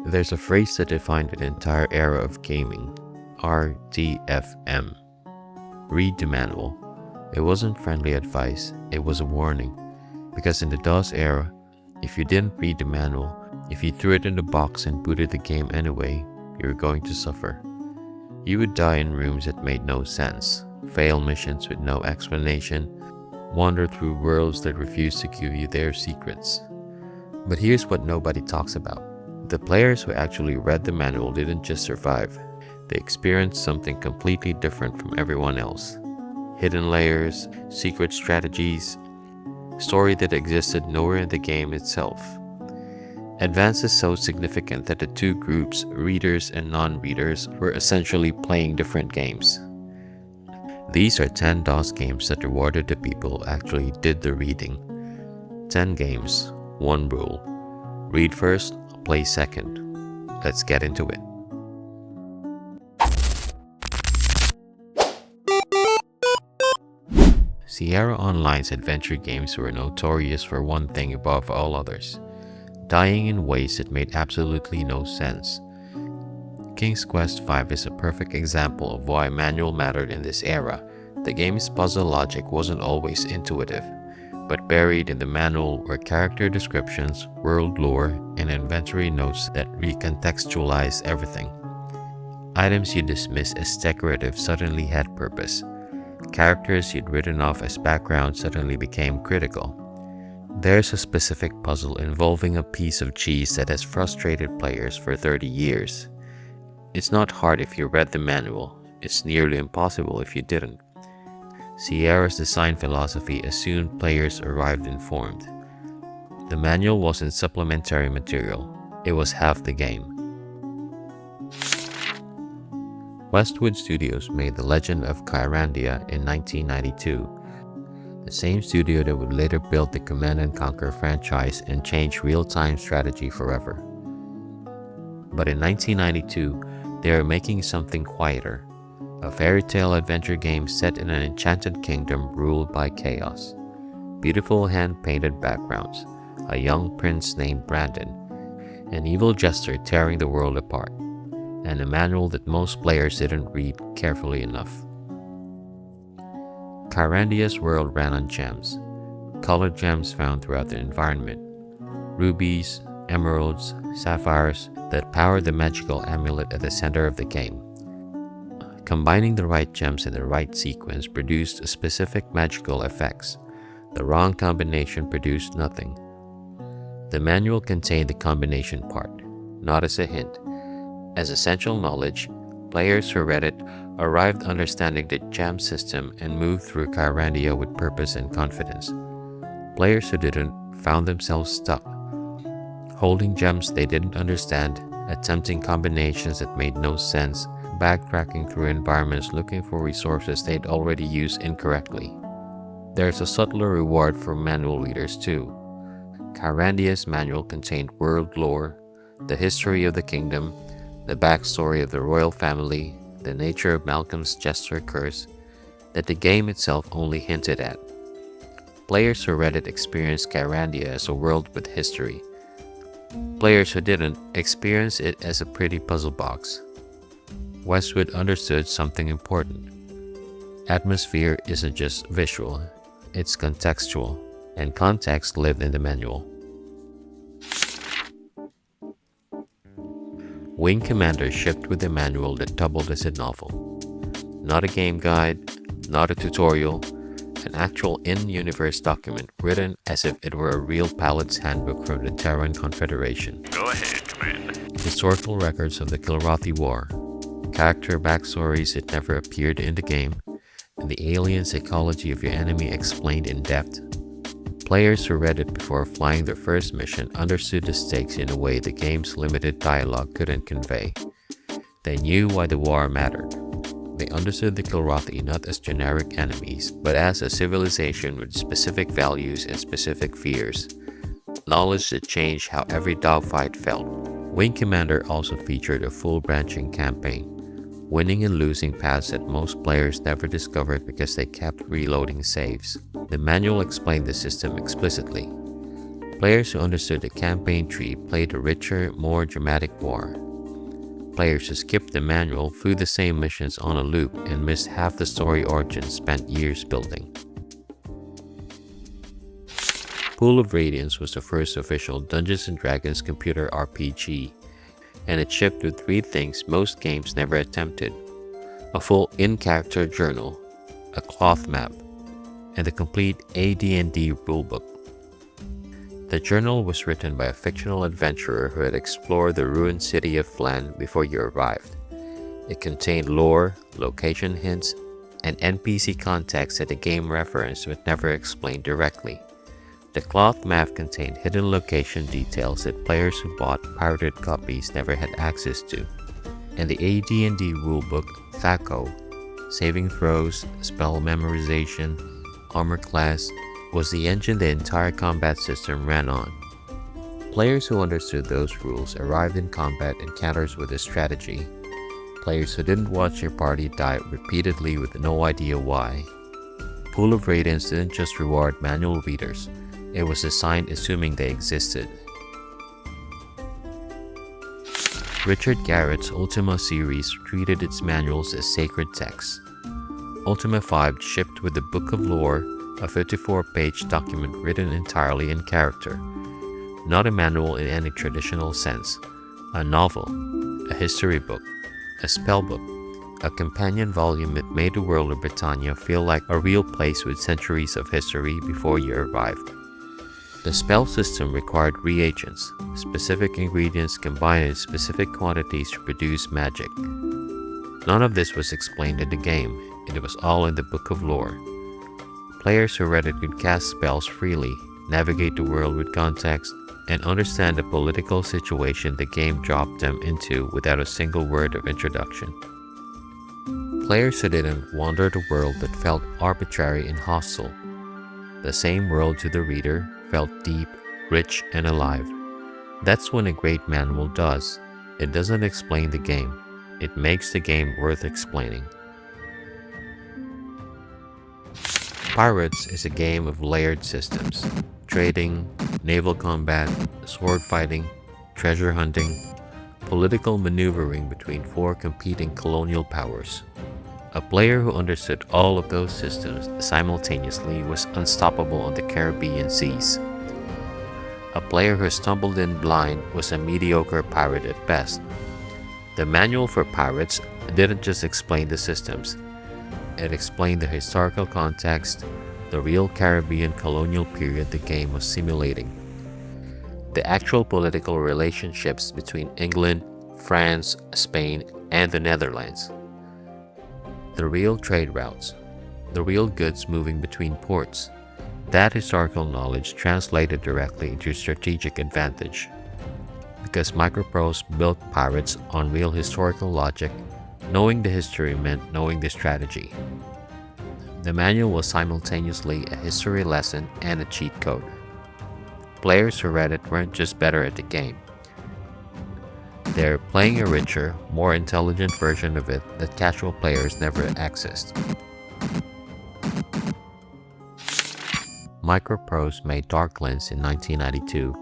There's a phrase that defined an entire era of gaming, RDFM. Read the manual. It wasn't friendly advice, it was a warning. Because in the DOS era, if you didn't read the manual, if you threw it in the box and booted the game anyway, you were going to suffer. You would die in rooms that made no sense, fail missions with no explanation, wander through worlds that refused to give you their secrets. But here's what nobody talks about. The players who actually read the manual didn't just survive, they experienced something completely different from everyone else. Hidden layers, secret strategies, story that existed nowhere in the game itself. Advances so significant that the two groups, readers and non-readers, were essentially playing different games. These are 10 DOS games that rewarded the people who actually did the reading. 10 games, 1 rule. Read first, play second. Let's get into it. Sierra Online's adventure games were notorious for one thing above all others: dying in ways that made absolutely no sense. King's Quest V is a perfect example of why manual mattered in this era. The game's puzzle logic wasn't always intuitive, but buried in the manual were character descriptions, world lore, and inventory notes that recontextualized everything. Items you dismiss as decorative suddenly had purpose. Characters you'd written off as background suddenly became critical. There's a specific puzzle involving a piece of cheese that has frustrated players for 30 years. It's not hard if you read the manual, it's nearly impossible if you didn't. Sierra's design philosophy assumed players arrived informed. The manual wasn't supplementary material, it was half the game. Westwood Studios made The Legend of Kyrandia in 1992, the same studio that would later build the Command & Conquer franchise and change real-time strategy forever. But in 1992, they were making something quieter. A fairy tale adventure game set in an enchanted kingdom ruled by chaos. Beautiful hand-painted backgrounds, a young prince named Brandon, an evil jester tearing the world apart, and a manual that most players didn't read carefully enough. Kyrandia's world ran on gems, colored gems found throughout the environment. Rubies, emeralds, sapphires that powered the magical amulet at the center of the game. Combining the right gems in the right sequence produced specific magical effects. The wrong combination produced nothing. The manual contained the combination part, not as a hint. As essential knowledge, players who read it arrived understanding the gem system and moved through Kyrandia with purpose and confidence. Players who didn't found themselves stuck, holding gems they didn't understand, attempting combinations that made no sense, backtracking through environments looking for resources they'd already used incorrectly. There's a subtler reward for manual readers too. Kyrandia's manual contained world lore, the history of the kingdom, the backstory of the royal family, the nature of Malcolm's jester curse, that the game itself only hinted at. Players who read it experienced Kyrandia as a world with history. Players who didn't experienced it as a pretty puzzle box. Westwood understood something important. Atmosphere isn't just visual, it's contextual, and context lived in the manual. Wing Commander shipped with a manual that doubled as a novel. Not a game guide, not a tutorial, an actual in-universe document written as if it were a real pilot's handbook from the Terran Confederation. Go ahead, Commander. Historical records of the Kilrathi War, character backstories that never appeared in the game, and the alien psychology of your enemy explained in depth. Players who read it before flying their first mission understood the stakes in a way the game's limited dialogue couldn't convey. They knew why the war mattered. They understood the Kilrathi not as generic enemies, but as a civilization with specific values and specific fears. Knowledge that changed how every dogfight felt. Wing Commander also featured a full branching campaign, winning and losing paths that most players never discovered because they kept reloading saves. The manual explained the system explicitly. Players who understood the campaign tree played a richer, more dramatic war. Players who skipped the manual flew the same missions on a loop and missed half the story origins spent years building. Pool of Radiance was the first official Dungeons & Dragons computer RPG, and it shipped with three things most games never attempted: a full in-character journal, a cloth map, and the complete AD&D rulebook. The journal was written by a fictional adventurer who had explored the ruined city of Flan before you arrived. It contained lore, location hints, and NPC context that the game referenced but never explained directly. The cloth map contained hidden location details that players who bought pirated copies never had access to. And the AD&D rulebook, THACO, saving throws, spell memorization, armor class, was the engine the entire combat system ran on. Players who understood those rules arrived in combat encounters with a strategy. Players who didn't watch their party die repeatedly with no idea why. Pool of Radiance didn't just reward manual readers, it was assigned assuming they existed. Richard Garrett's Ultima series treated its manuals as sacred texts. Ultima V shipped with the Book of Lore, a 54-page document written entirely in character. Not a manual in any traditional sense. A novel, a history book, a spell book, a companion volume that made the world of Britannia feel like a real place with centuries of history before you arrived. The spell system required reagents, specific ingredients combined in specific quantities to produce magic. None of this was explained in the game, and it was all in the Book of Lore. Players who read it could cast spells freely, navigate the world with context, and understand the political situation the game dropped them into without a single word of introduction. Players who didn't wander the world but felt arbitrary and hostile. The same world to the reader felt deep, rich, and alive. That's what a great manual does. It doesn't explain the game. It makes the game worth explaining. Pirates is a game of layered systems: trading, naval combat, sword fighting, treasure hunting, political maneuvering between four competing colonial powers. A player who understood all of those systems simultaneously was unstoppable on the Caribbean seas. A player who stumbled in blind was a mediocre pirate at best. The manual for pirates didn't just explain the systems. It explained the historical context, the real Caribbean colonial period the game was simulating. The actual political relationships between England, France, Spain, and the Netherlands. The real trade routes, the real goods moving between ports. That historical knowledge translated directly into strategic advantage. Because MicroProse built pirates on real historical logic, knowing the history meant knowing the strategy. The manual was simultaneously a history lesson and a cheat code. Players who read it weren't just better at the game. They're playing a richer, more intelligent version of it that casual players never accessed. MicroProse made Darklands in 1992,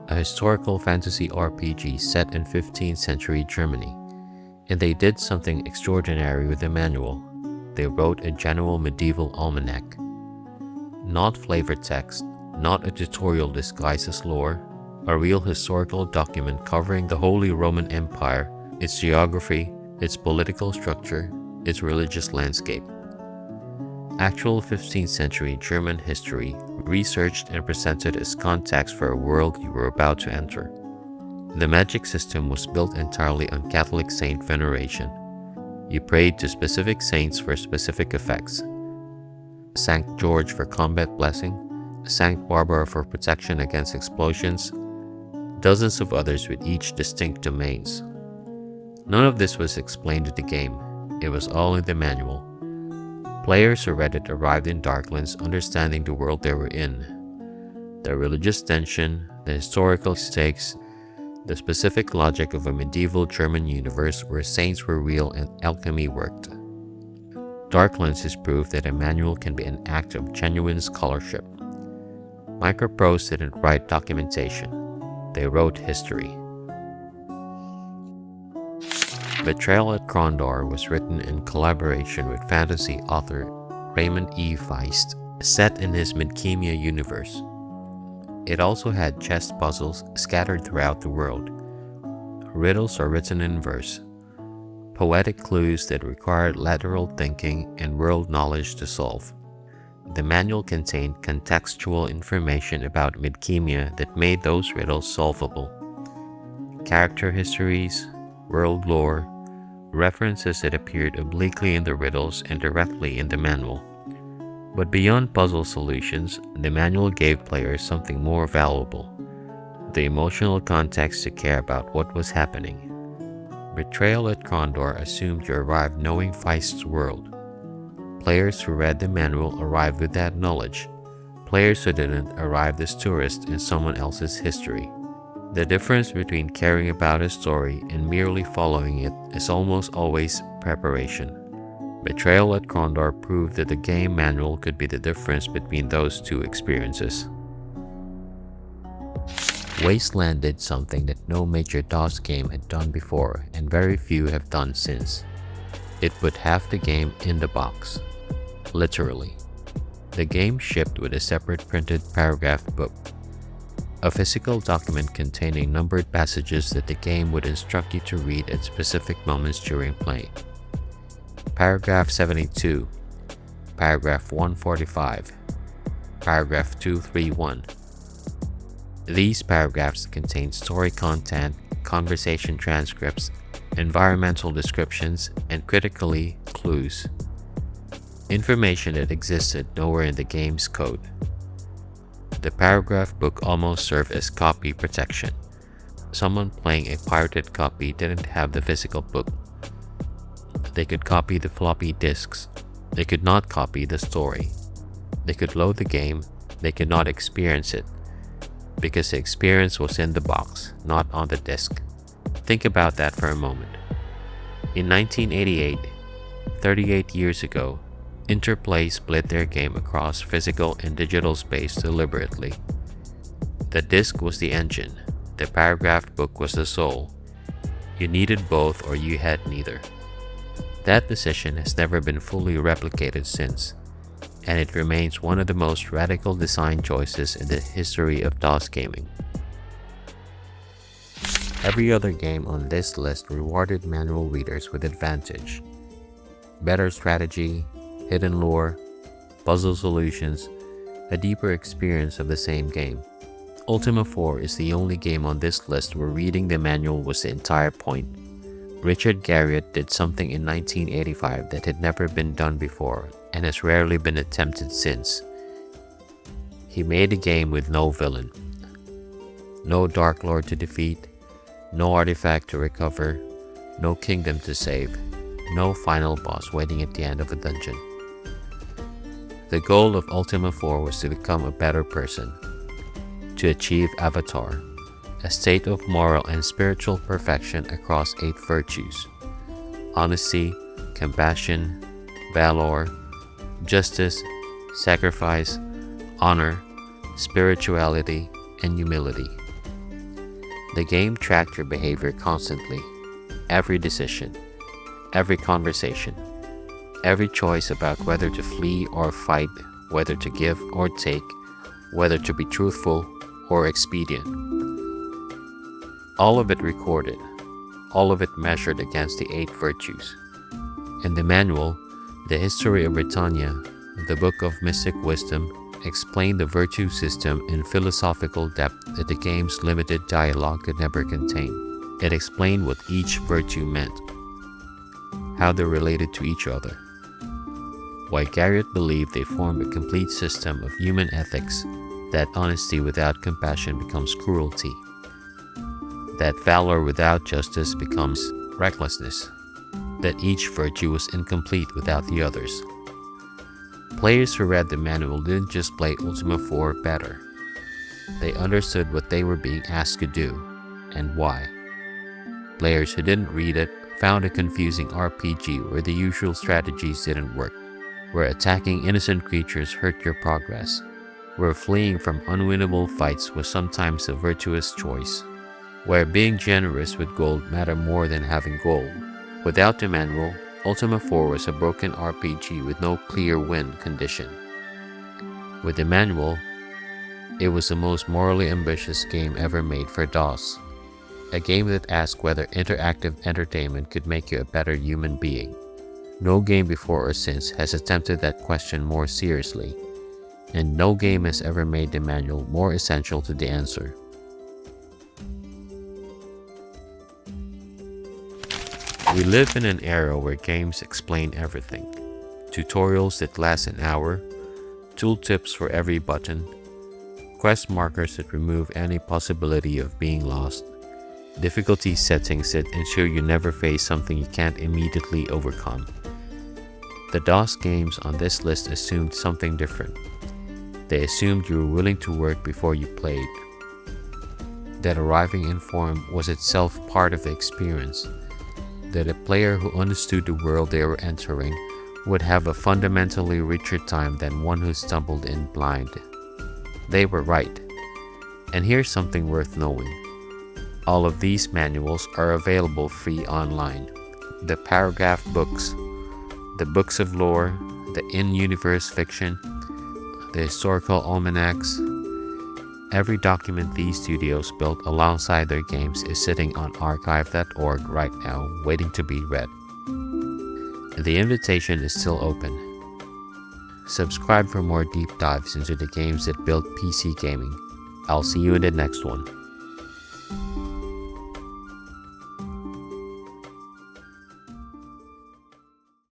a historical fantasy RPG set in 15th century Germany. And they did something extraordinary with the manual. They wrote a general medieval almanac. Not flavor text, not a tutorial disguised as lore, a real historical document covering the Holy Roman Empire, its geography, its political structure, its religious landscape. Actual 15th century German history, researched and presented as context for a world you were about to enter. The magic system was built entirely on Catholic saint veneration. You prayed to specific saints for specific effects. Saint George for combat blessing, Saint Barbara for protection against explosions, dozens of others with each distinct domains. None of this was explained in the game. It was all in the manual. Players who read it arrived in Darklands understanding the world they were in. The religious tension, the historical stakes, the specific logic of a medieval German universe where saints were real and alchemy worked. Darklands is proof that a manual can be an act of genuine scholarship. MicroProse didn't write documentation, they wrote history. Betrayal at Krondor was written in collaboration with fantasy author Raymond E. Feist, set in his Midkemia universe. It also had chess puzzles scattered throughout the world. Riddles are written in verse, poetic clues that required lateral thinking and world knowledge to solve. The manual contained contextual information about Midkemia that made those riddles solvable. Character histories, world lore, references that appeared obliquely in the riddles and directly in the manual. But beyond puzzle solutions, the manual gave players something more valuable: the emotional context to care about what was happening. Betrayal at Krondor assumed you arrived knowing Feist's world. Players who read the manual arrived with that knowledge. Players who didn't arrived as tourists in someone else's history. The difference between caring about a story and merely following it is almost always preparation. Betrayal at Krondor proved that the game manual could be the difference between those two experiences. Wasteland did something that no major DOS game had done before and very few have done since. It put half the game in the box. Literally. The game shipped with a separate printed paragraph book, a physical document containing numbered passages that the game would instruct you to read at specific moments during play. Paragraph 72, Paragraph 145, Paragraph 231. These paragraphs contain story content, conversation transcripts, environmental descriptions, and critically, clues. Information that existed nowhere in the game's code. The paragraph book almost served as copy protection. Someone playing a pirated copy didn't have the physical book. They could copy the floppy disks. They could not copy the story. They could load the game. They could not experience it, because the experience was in the box, not on the disk. Think about that for a moment. In 1988, 38 years ago, Interplay split their game across physical and digital space deliberately. The disk was the engine. The paragraph book was the soul. You needed both or you had neither. That decision has never been fully replicated since, and it remains one of the most radical design choices in the history of DOS gaming. Every other game on this list rewarded manual readers with advantage. Better strategy, hidden lore, puzzle solutions, a deeper experience of the same game. Ultima IV is the only game on this list where reading the manual was the entire point. Richard Garriott did something in 1985 that had never been done before and has rarely been attempted since. He made a game with no villain, no Dark Lord to defeat, no artifact to recover, no kingdom to save, no final boss waiting at the end of a dungeon. The goal of Ultima IV was to become a better person, to achieve Avatar, a state of moral and spiritual perfection across 8 virtues: honesty, compassion, valor, justice, sacrifice, honor, spirituality, and humility. The game tracked your behavior constantly, every decision, every conversation, every choice about whether to flee or fight, whether to give or take, whether to be truthful or expedient. All of it recorded, all of it measured against the 8 virtues. In the manual, The History of Britannia, the Book of Mystic Wisdom, explained the virtue system in philosophical depth that the game's limited dialogue could never contain. It explained what each virtue meant, how they related to each other, why Garriott believed they form a complete system of human ethics, that honesty without compassion becomes cruelty, that valor without justice becomes recklessness, that each virtue was incomplete without the others. Players who read the manual didn't just play Ultima IV better. They understood what they were being asked to do, and why. Players who didn't read it found a confusing RPG where the usual strategies didn't work, where attacking innocent creatures hurt your progress, where fleeing from unwinnable fights was sometimes a virtuous choice, where being generous with gold mattered more than having gold. Without the manual, Ultima IV was a broken RPG with no clear win condition. With the manual, it was the most morally ambitious game ever made for DOS, a game that asked whether interactive entertainment could make you a better human being. No game before or since has attempted that question more seriously, and no game has ever made the manual more essential to the answer. We live in an era where games explain everything. Tutorials that last an hour, tooltips for every button, quest markers that remove any possibility of being lost, difficulty settings that ensure you never face something you can't immediately overcome. The DOS games on this list assumed something different. They assumed you were willing to work before you played, that arriving informed was itself part of the experience, that a player who understood the world they were entering would have a fundamentally richer time than one who stumbled in blind. They were right. And here's something worth knowing. All of these manuals are available free online. The paragraph books, the books of lore, the in-universe fiction, the historical almanacs. Every document these studios built alongside their games is sitting on archive.org right now, waiting to be read. The invitation is still open. Subscribe for more deep dives into the games that built PC gaming. I'll see you in the next one.